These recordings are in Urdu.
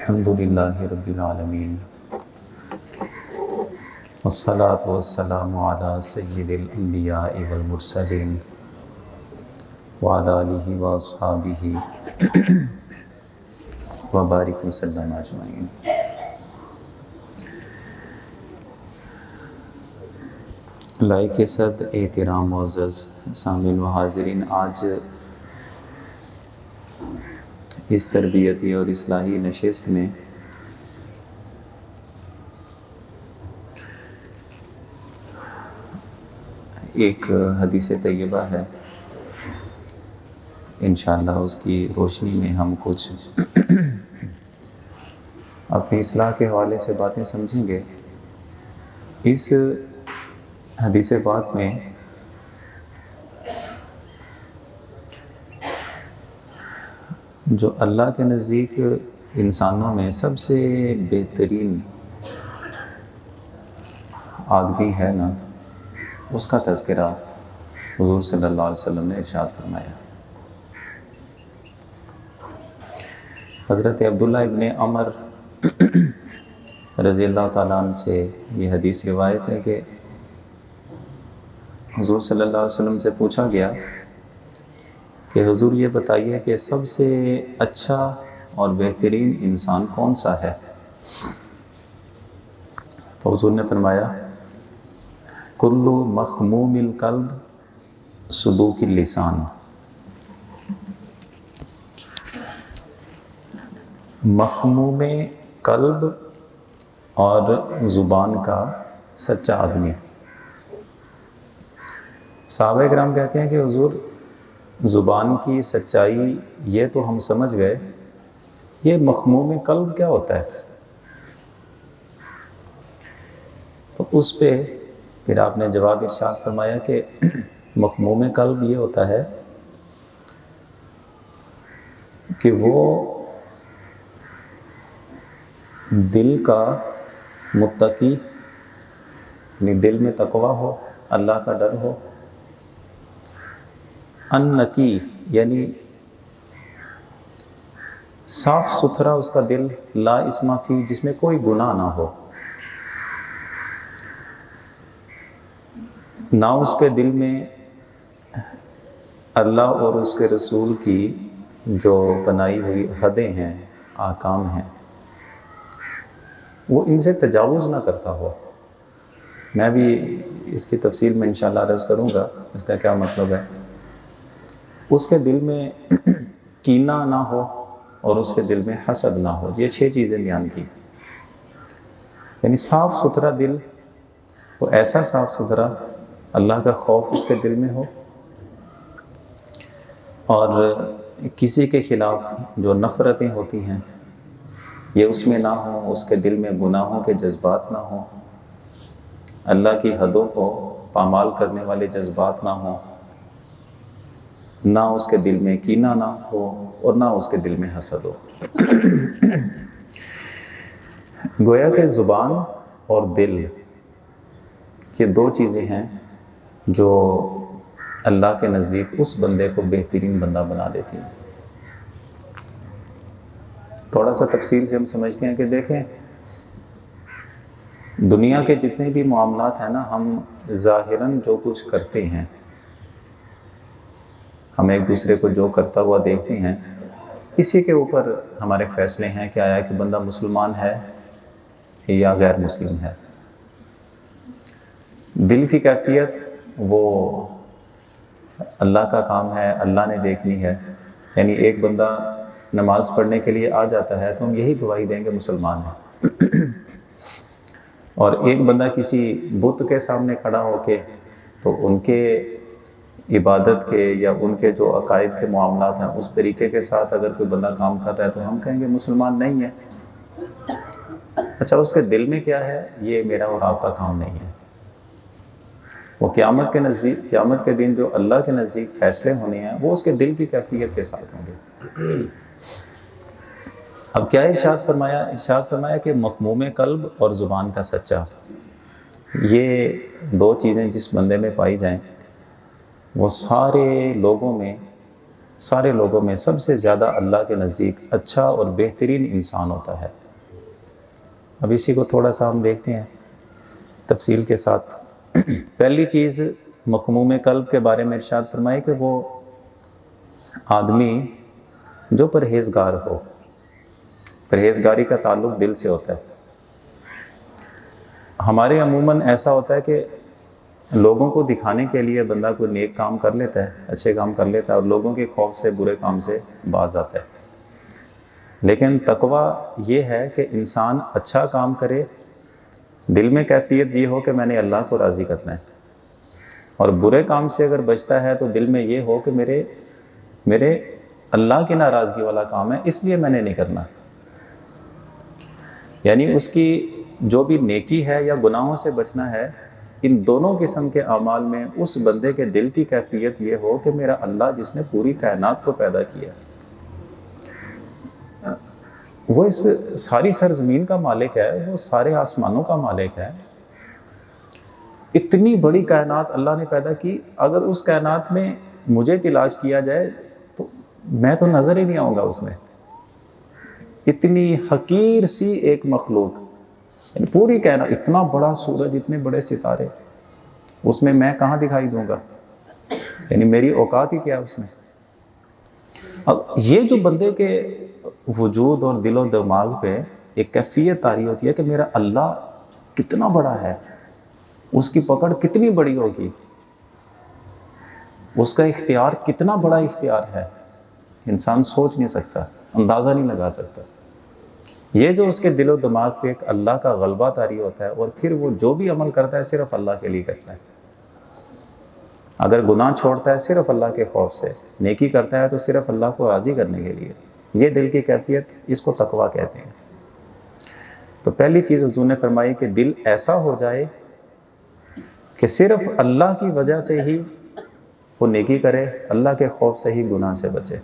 الحمدللہ رب العالمین والصلاة والسلام علی سید الانبیاء والمرسلین وعلی آلہ واصحابہ وبارک وسلم اجمعین۔ لائق صد احترام معزز سامعین و حاضرین، آج اس تربیتی اور اصلاحی نشست میں ایک حدیث طیبہ ہے، انشاءاللہ اس کی روشنی میں ہم کچھ اپنی اصلاح کے حوالے سے باتیں سمجھیں گے۔ اس حدیث پاک میں جو اللہ کے نزدیک انسانوں میں سب سے بہترین آدمی ہے نا، اس کا تذکرہ حضور صلی اللہ علیہ وسلم نے ارشاد فرمایا۔ حضرت عبداللہ ابن عمر رضی اللہ تعالیٰ عنہ سے یہ حدیث روایت ہے کہ حضور صلی اللہ علیہ وسلم سے پوچھا گیا کہ حضور یہ بتائیے کہ سب سے اچھا اور بہترین انسان کون سا ہے؟ تو حضور نے فرمایا کل مخموم القلب صدوق اللسان، مخموم قلب اور زبان کا سچا آدمی۔ صحابہ کرام کہتے ہیں کہ حضور زبان کی سچائی یہ تو ہم سمجھ گئے، یہ مخموم قلب کیا ہوتا ہے؟ تو اس پہ پھر آپ نے جواب ارشاد فرمایا کہ مخموم قلب یہ ہوتا ہے کہ وہ دل کا متقی، یعنی دل میں تقویٰ ہو، اللہ کا ڈر ہو، النقی یعنی صاف ستھرا اس کا دل، لا اسم فی جس میں کوئی گناہ نہ ہو، نہ اس کے دل میں اللہ اور اس کے رسول کی جو بنائی ہوئی حدیں ہیں، احکام ہیں، وہ ان سے تجاوز نہ کرتا ہو۔ میں بھی اس کی تفصیل میں انشاءاللہ عرض کروں گا اس کا کیا مطلب ہے۔ اس کے دل میں کینہ نہ ہو اور اس کے دل میں حسد نہ ہو، یہ 6 چیزیں بیان کی۔ یعنی صاف ستھرا دل، وہ ایسا صاف ستھرا اللہ کا خوف اس کے دل میں ہو، اور کسی کے خلاف جو نفرتیں ہوتی ہیں یہ اس میں نہ ہوں، اس کے دل میں گناہوں کے جذبات نہ ہوں، اللہ کی حدوں کو پامال کرنے والے جذبات نہ ہوں، نہ اس کے دل میں کینہ نہ ہو اور نہ اس کے دل میں حسد ہو۔ گویا کہ زبان اور دل یہ 2 چیزیں ہیں جو اللہ کے نزدیک اس بندے کو بہترین بندہ بنا دیتی ہیں۔ تھوڑا سا تفصیل سے ہم سمجھتے ہیں کہ دیکھیں، دنیا کے جتنے بھی معاملات ہیں نا، ہم ظاہراً جو کچھ کرتے ہیں، ہم ایک دوسرے کو جو کرتا ہوا دیکھتے ہیں، اسی کے اوپر ہمارے فیصلے ہیں کہ آیا کہ بندہ مسلمان ہے یا غیر مسلم ہے۔ دل کی کیفیت وہ اللہ کا کام ہے، اللہ نے دیکھنی ہے۔ یعنی ایک بندہ نماز پڑھنے کے لیے آ جاتا ہے تو ہم یہی گواہی دیں گے مسلمان ہے، اور ایک بندہ کسی بت کے سامنے کھڑا ہو کے تو ان کے عبادت کے یا ان کے جو عقائد کے معاملات ہیں اس طریقے کے ساتھ اگر کوئی بندہ کام کر رہا ہے تو ہم کہیں گے مسلمان نہیں ہے۔ اچھا، اس کے دل میں کیا ہے یہ میرا اور آپ کا کام نہیں ہے۔ وہ قیامت کے دن جو اللہ کے نزدیک فیصلے ہونے ہیں وہ اس کے دل کی کیفیت کے ساتھ ہوں گے۔ اب کیا ارشاد فرمایا؟ ارشاد فرمایا کہ مخموم قلب اور زبان کا سچا، یہ 2 چیزیں جس بندے میں پائی جائیں وہ سارے لوگوں میں سارے لوگوں میں سب سے زیادہ اللہ کے نزدیک اچھا اور بہترین انسان ہوتا ہے۔ اب اسی کو تھوڑا سا ہم دیکھتے ہیں تفصیل کے ساتھ۔ پہلی چیز مخموم قلب کے بارے میں ارشاد فرمائے کہ وہ آدمی جو پرہیزگار ہو۔ پرہیزگاری کا تعلق دل سے ہوتا ہے۔ ہمارے عموماً ایسا ہوتا ہے کہ لوگوں کو دکھانے کے لیے بندہ کوئی نیک کام کر لیتا ہے، اچھے کام کر لیتا ہے، اور لوگوں کے خوف سے برے کام سے باز آتا ہے۔ لیکن تقویٰ یہ ہے کہ انسان اچھا کام کرے، دل میں کیفیت یہ ہو کہ میں نے اللہ کو راضی کرنا ہے، اور برے کام سے اگر بچتا ہے تو دل میں یہ ہو کہ میرے اللہ کی ناراضگی والا کام ہے، اس لیے میں نے نہیں کرنا۔ یعنی اس کی جو بھی نیکی ہے یا گناہوں سے بچنا ہے، ان دونوں قسم کے اعمال میں اس بندے کے دل کی کیفیت یہ ہو کہ میرا اللہ جس نے پوری کائنات کو پیدا کیا، وہ اس ساری سرزمین کا مالک ہے، وہ سارے آسمانوں کا مالک ہے۔ اتنی بڑی کائنات اللہ نے پیدا کی، اگر اس کائنات میں مجھے تلاش کیا جائے تو میں تو نظر ہی نہیں آؤں گا اس میں۔ اتنی حقیر سی ایک مخلوق، یعنی پوری کائنات، اتنا بڑا سورج، اتنے بڑے ستارے، اس میں کہاں دکھائی دوں گا؟ یعنی میری اوقات ہی کیا اس میں۔ اب یہ جو بندے کے وجود اور دل و دماغ پہ ایک کیفیت طاری ہوتی ہے کہ میرا اللہ کتنا بڑا ہے، اس کی پکڑ کتنی بڑی ہوگی، اس کا اختیار کتنا بڑا اختیار ہے، انسان سوچ نہیں سکتا، اندازہ نہیں لگا سکتا۔ یہ جو اس کے دل و دماغ پہ ایک اللہ کا غلبہ طاری ہوتا ہے، اور پھر وہ جو بھی عمل کرتا ہے صرف اللہ کے لیے کرتا ہے۔ اگر گناہ چھوڑتا ہے صرف اللہ کے خوف سے، نیکی کرتا ہے تو صرف اللہ کو راضی کرنے کے لیے، یہ دل کی کیفیت، اس کو تقویٰ کہتے ہیں۔ تو پہلی چیز حضور نے فرمائی کہ دل ایسا ہو جائے کہ صرف اللہ کی وجہ سے ہی وہ نیکی کرے، اللہ کے خوف سے ہی گناہ سے بچے۔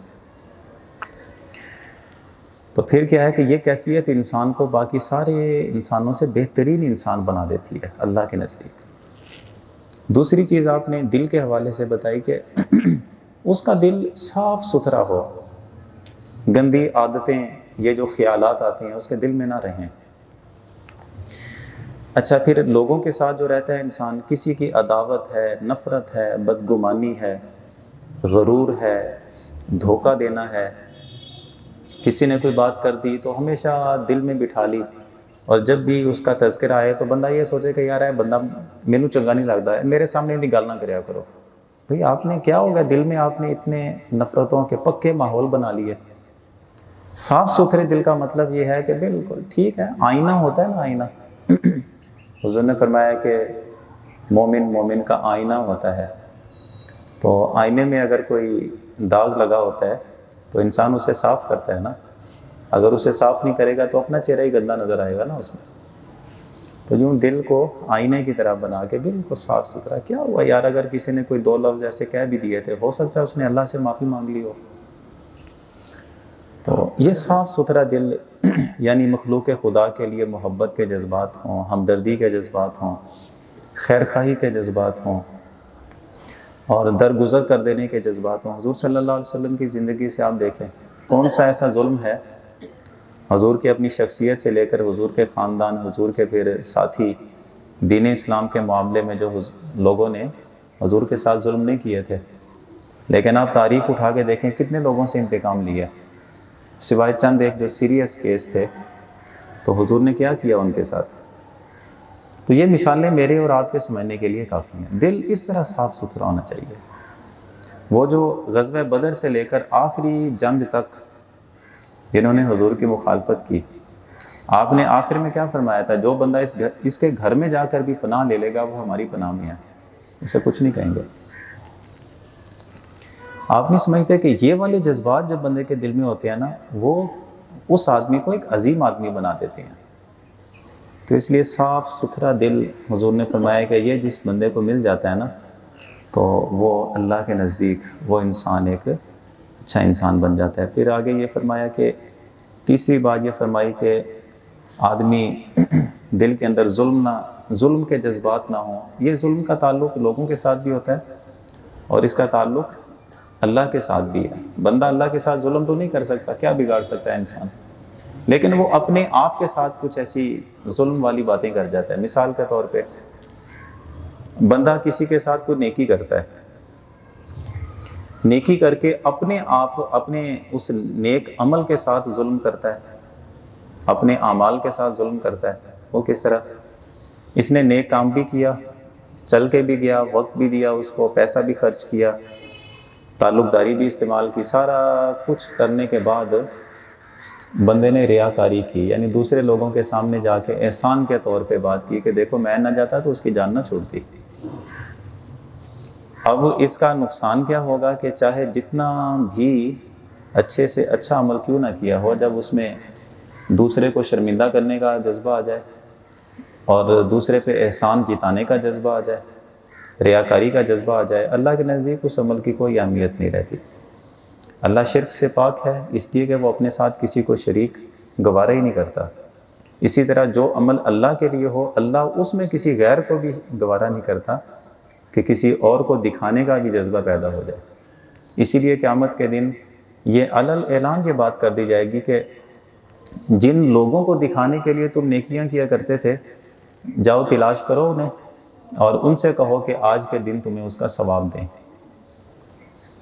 تو پھر کیا ہے کہ یہ کیفیت انسان کو باقی سارے انسانوں سے بہترین انسان بنا دیتی ہے اللہ کے نزدیک۔ دوسری چیز آپ نے دل کے حوالے سے بتائی کہ اس کا دل صاف ستھرا ہو، گندی عادتیں، یہ جو خیالات آتے ہیں اس کے دل میں نہ رہیں۔ اچھا، پھر لوگوں کے ساتھ جو رہتا ہے انسان، کسی کی عداوت ہے، نفرت ہے، بدگمانی ہے، غرور ہے، دھوکہ دینا ہے، کسی نے کوئی بات کر دی تو ہمیشہ دل میں بٹھا لی، اور جب بھی اس کا تذکرہ آئے تو بندہ یہ سوچے کہ یار ہے بندہ مینوں چنگا نہیں لگتا ہے، میرے سامنے دی گل نہ کریا کرو۔ بھئی آپ نے کیا ہوگا، دل میں آپ نے اتنے نفرتوں کے پکے ماحول بنا لیے۔ صاف ستھرے دل کا مطلب یہ ہے کہ بالکل ٹھیک ہے، آئینہ ہوتا ہے نا، آئینہ، حضور نے فرمایا کہ مومن کا آئینہ ہوتا ہے، تو آئینے میں اگر کوئی داغ لگا ہوتا ہے تو انسان اسے صاف کرتا ہے نا، اگر اسے صاف نہیں کرے گا تو اپنا چہرہ ہی گندا نظر آئے گا نا اس میں۔ تو یوں دل کو آئینے کی طرح بنا کے بالکل صاف ستھرا، کیا ہوا یار اگر کسی نے کوئی دو لفظ ایسے کہہ بھی دیے تھے، ہو سکتا ہے اس نے اللہ سے معافی مانگ لی ہو۔ تو یہ صاف ستھرا دل، یعنی مخلوق خدا کے لیے محبت کے جذبات ہوں، ہمدردی کے جذبات ہوں، خیر خواہی کے جذبات ہوں، اور درگزر کر دینے کے جذبات ہوں۔ حضور صلی اللہ علیہ وسلم کی زندگی سے آپ دیکھیں کون سا ایسا ظلم ہے، حضور کی اپنی شخصیت سے لے کر حضور کے خاندان، حضور کے پھر ساتھی، دین اسلام کے معاملے میں جو لوگوں نے حضور کے ساتھ ظلم نہیں کیے تھے، لیکن آپ تاریخ اٹھا کے دیکھیں کتنے لوگوں سے انتقام لیا، سوائے چند ایک جو سیریس کیس تھے، تو حضور نے کیا کیا ان کے ساتھ۔ تو یہ مثالیں میرے اور آپ کے سمجھنے کے لیے کافی ہیں۔ دل اس طرح صاف ستھرا ہونا چاہیے۔ وہ جو غزوہ بدر سے لے کر آخری جنگ تک جنہوں نے حضور کی مخالفت کی، آپ نے آخر میں کیا فرمایا تھا، جو بندہ اس کے گھر میں جا کر بھی پناہ لے لے گا وہ ہماری پناہ میں ہے، اسے کچھ نہیں کہیں گے۔ آپ نہیں سمجھتے کہ یہ والے جذبات جب بندے کے دل میں ہوتے ہیں نا، وہ اس آدمی کو ایک عظیم آدمی بنا دیتے ہیں۔ تو اس لیے صاف ستھرا دل، حضور نے فرمایا کہ یہ جس بندے کو مل جاتا ہے نا، تو وہ اللہ کے نزدیک وہ انسان ایک اچھا انسان بن جاتا ہے۔ پھر آگے یہ فرمایا کہ تیسری بات یہ فرمائی کہ آدمی دل کے اندر ظلم کے جذبات نہ ہوں۔ یہ ظلم کا تعلق لوگوں کے ساتھ بھی ہوتا ہے، اور اس کا تعلق اللہ کے ساتھ بھی ہے. بندہ اللہ کے ساتھ ظلم تو نہیں کر سکتا, کیا بگاڑ سکتا ہے انسان, لیکن وہ اپنے آپ کے ساتھ کچھ ایسی ظلم والی باتیں کر جاتا ہے. مثال کے طور پہ بندہ کسی کے ساتھ کوئی نیکی کرتا ہے, نیکی کر کے اپنے آپ اپنے اس نیک عمل کے ساتھ ظلم کرتا ہے, اپنے اعمال کے ساتھ ظلم کرتا ہے. وہ کس طرح؟ اس نے نیک کام بھی کیا, چل کے بھی گیا, وقت بھی دیا اس کو, پیسہ بھی خرچ کیا, تعلق داری بھی استعمال کی, سارا کچھ کرنے کے بعد بندے نے ریاکاری کی, یعنی دوسرے لوگوں کے سامنے جا کے احسان کے طور پہ بات کی کہ دیکھو میں نہ جاتا تو اس کی جان نہ چھوڑتی. اب اس کا نقصان کیا ہوگا کہ چاہے جتنا بھی اچھے سے اچھا عمل کیوں نہ کیا ہو, جب اس میں دوسرے کو شرمندہ کرنے کا جذبہ آ جائے اور دوسرے پہ احسان جتانے کا جذبہ آ جائے, ریاکاری کا جذبہ آ جائے, اللہ کے نزدیک اس عمل کی کوئی اہمیت نہیں رہتی. اللہ شرک سے پاک ہے اس لیے کہ وہ اپنے ساتھ کسی کو شریک گوارا ہی نہیں کرتا. اسی طرح جو عمل اللہ کے لیے ہو, اللہ اس میں کسی غیر کو بھی گوارا نہیں کرتا کہ کسی اور کو دکھانے کا بھی جذبہ پیدا ہو جائے. اسی لیے قیامت کے دن یہ علل اعلان یہ بات کر دی جائے گی کہ جن لوگوں کو دکھانے کے لیے تم نیکیاں کیا کرتے تھے, جاؤ تلاش کرو انہیں اور ان سے کہو کہ آج کے دن تمہیں اس کا ثواب دیں.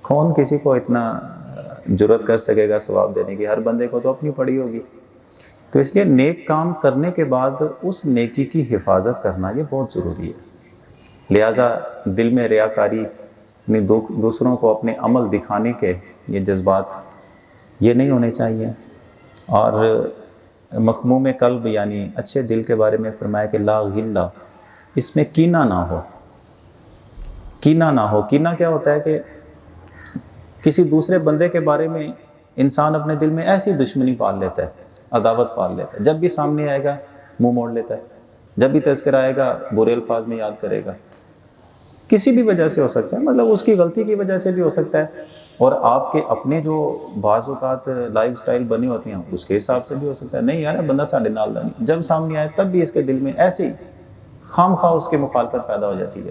کون کسی کو اتنا جرأت کر سکے گا ثواب دینے کی؟ ہر بندے کو تو اپنی پڑی ہوگی. تو اس لیے نیک کام کرنے کے بعد اس نیکی کی حفاظت کرنا یہ بہت ضروری ہے. لہٰذا دل میں ریاکاری, یعنی دوسروں کو اپنے عمل دکھانے کے یہ جذبات یہ نہیں ہونے چاہیے. اور مخموم قلب یعنی اچھے دل کے بارے میں فرمایا کہ لا غلہ, اس میں کینہ نہ ہو. کینہ نہ ہو. کینہ کیا ہوتا ہے کہ کسی دوسرے بندے کے بارے میں انسان اپنے دل میں ایسی دشمنی پال لیتا ہے, عداوت پال لیتا ہے. جب بھی سامنے آئے گا منہ موڑ لیتا ہے, جب بھی تذکرہ آئے گا برے الفاظ میں یاد کرے گا. کسی بھی وجہ سے ہو سکتا ہے, مطلب اس کی غلطی کی وجہ سے بھی ہو سکتا ہے, اور آپ کے اپنے جو بعض اوقات لائف سٹائل بنی ہوتی ہیں اس کے حساب سے بھی ہو سکتا ہے. نہیں یار بندہ ساڑھے نال دا نہیں, جب سامنے آئے تب بھی اس کے دل میں ایسے ہی خام خواہ اس کی مخالفت پیدا ہو جاتی ہے.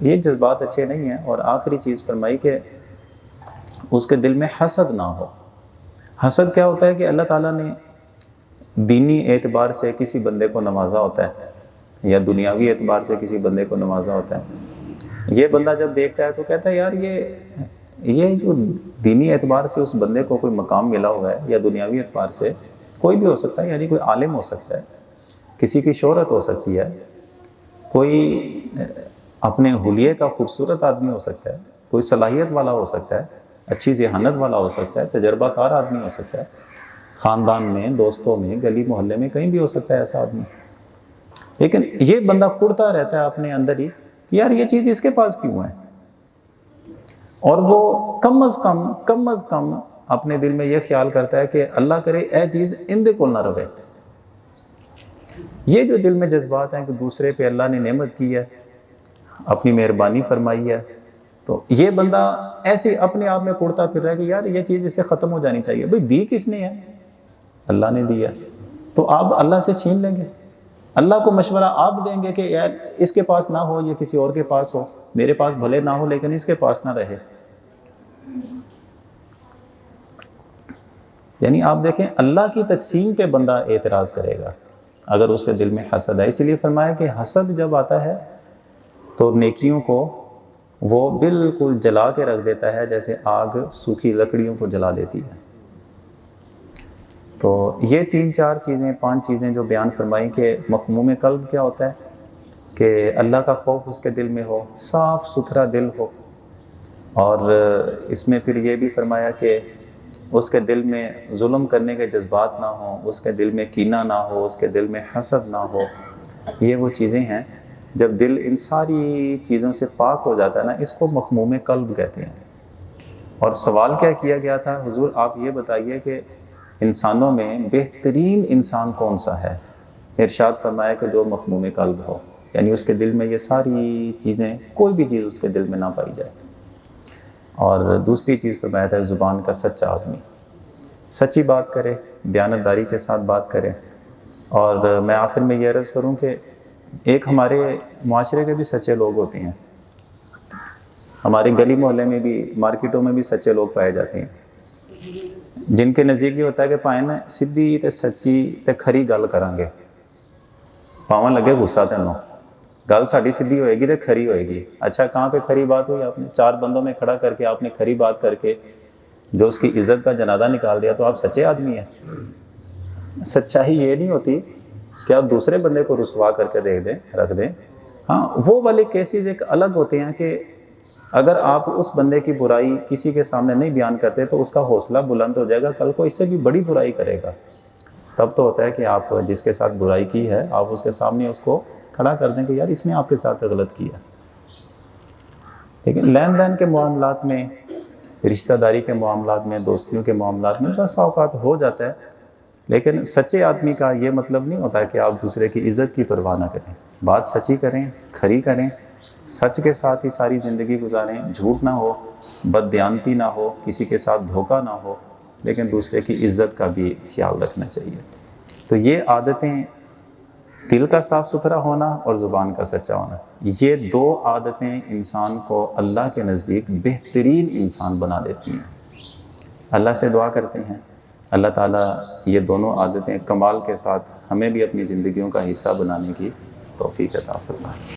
یہ جذبات اچھے نہیں ہیں. اور آخری چیز فرمائی کہ اس کے دل میں حسد نہ ہو. حسد کیا ہوتا ہے کہ اللہ تعالیٰ نے دینی اعتبار سے کسی بندے کو نوازا ہوتا ہے یا دنیاوی اعتبار سے کسی بندے کو نوازا ہوتا ہے. یہ بندہ جب دیکھتا ہے تو کہتا ہے یار یہ جو دینی اعتبار سے اس بندے کو کوئی مقام ملا ہوا ہے, یا دنیاوی اعتبار سے کوئی بھی ہو سکتا ہے, یعنی کوئی عالم ہو سکتا ہے, کسی کی شہرت ہو سکتی ہے, کوئی اپنے حلیے کا خوبصورت آدمی ہو سکتا ہے, کوئی صلاحیت والا ہو سکتا ہے, اچھی ذہانت والا ہو سکتا ہے, تجربہ کار آدمی ہو سکتا ہے, خاندان میں, دوستوں میں, گلی محلے میں کہیں بھی ہو سکتا ہے ایسا آدمی. لیکن یہ بندہ کڑتا رہتا ہے اپنے اندر ہی کہ یار یہ چیز اس کے پاس کیوں ہے, اور وہ کم از کم اپنے دل میں یہ خیال کرتا ہے کہ اللہ کرے اے چیز ان دے کول نہ رہے. یہ جو دل میں جذبات ہیں کہ دوسرے پہ اللہ نے نعمت کی ہے, اپنی مہربانی فرمائی ہے, تو یہ بندہ ایسے اپنے آپ میں کڑتا پھر رہا ہے کہ یار یہ چیز اس سے ختم ہو جانی چاہیے. بھئی دی کس نے ہے؟ اللہ نے دی ہے. تو آپ اللہ سے چھین لیں گے, اللہ کو مشورہ آپ دیں گے کہ یار اس کے پاس نہ ہو, یہ کسی اور کے پاس ہو, میرے پاس بھلے نہ ہو لیکن اس کے پاس نہ رہے. یعنی آپ دیکھیں اللہ کی تقسیم پہ بندہ اعتراض کرے گا اگر اس کے دل میں حسد ہے. اسی لیے فرمایا کہ حسد جب آتا ہے تو نیکیوں کو وہ بالکل جلا کے رکھ دیتا ہے, جیسے آگ سوکھی لکڑیوں کو جلا دیتی ہے. تو یہ 3-4 چیزیں 5 چیزیں جو بیان فرمائیں کہ مخموم قلب کیا ہوتا ہے کہ اللہ کا خوف اس کے دل میں ہو, صاف ستھرا دل ہو. اور اس میں پھر یہ بھی فرمایا کہ اس کے دل میں ظلم کرنے کے جذبات نہ ہوں, اس کے دل میں کینہ نہ ہو, اس کے دل میں حسد نہ ہو. یہ وہ چیزیں ہیں جب دل ان ساری چیزوں سے پاک ہو جاتا ہے نا, اس کو مخموم قلب کہتے ہیں. اور سوال کیا کیا گیا تھا, حضور آپ یہ بتائیے کہ انسانوں میں بہترین انسان کون سا ہے؟ ارشاد فرمایا کہ جو مخموم قلب ہو, یعنی اس کے دل میں یہ ساری چیزیں, کوئی بھی چیز اس کے دل میں نہ پائی جائے. اور دوسری چیز فرمایا تھا زبان کا سچا آدمی, سچی بات کرے, دیانتداری کے ساتھ بات کرے. اور میں آخر میں یہ عرض کروں کہ ایک ہمارے معاشرے کے بھی سچے لوگ ہوتے ہیں, ہمارے گلی محلے میں بھی، مارکیٹوں میں بھی سچے لوگ پائے جاتے ہیں، جن کے نزدیک یہ ہوتا ہے کہ پائیں نا سیدھی تے سچی تے کھری گل کریں گے، پاواں لگے غصہ تینوں، گل ساڈی سیدھی ہوئے گی تے کھری ہوئے گی۔ اچھا کہاں پہ کھری بات ہوئی؟ آپ نے 4 بندوں میں کھڑا کر کے آپ نے کھری بات کر کے جو اس کی عزت کا جنازہ نکال دیا، تو آپ سچے آدمی ہیں۔ سچائی یہ نہیں ہوتی کہ آپ دوسرے بندے کو رسوا کر کے رکھ دیں۔ ہاں وہ والے کیسز ایک الگ ہوتے ہیں کہ اگر آپ اس بندے کی برائی کسی کے سامنے نہیں بیان کرتے تو اس کا حوصلہ بلند ہو جائے گا، کل کو اس سے بھی بڑی برائی کرے گا۔ تب تو ہوتا ہے کہ آپ جس کے ساتھ برائی کی ہے آپ اس کے سامنے اس کو کھڑا کر دیں کہ یار اس نے آپ کے ساتھ غلط کیا۔ لیکن لین دین کے معاملات میں، رشتہ داری کے معاملات میں، دوستیوں کے معاملات میں بس اوقات ہو جاتا ہے، لیکن سچے آدمی کا یہ مطلب نہیں ہوتا کہ آپ دوسرے کی عزت کی پرواہ نہ کریں، بات سچی کریں، کھری کریں، سچ کے ساتھ ہی ساری زندگی گزاریں، جھوٹ نہ ہو، بددیانتی نہ ہو، کسی کے ساتھ دھوکہ نہ ہو، لیکن دوسرے کی عزت کا بھی خیال رکھنا چاہیے۔ تو یہ عادتیں، دل کا صاف ستھرا ہونا اور زبان کا سچا ہونا، یہ 2 عادتیں انسان کو اللہ کے نزدیک بہترین انسان بنا دیتی ہیں۔ اللہ سے دعا کرتے ہیں اللہ تعالیٰ یہ دونوں عادتیں کمال کے ساتھ ہمیں بھی اپنی زندگیوں کا حصہ بنانے کی توفیق عطا فرمائے۔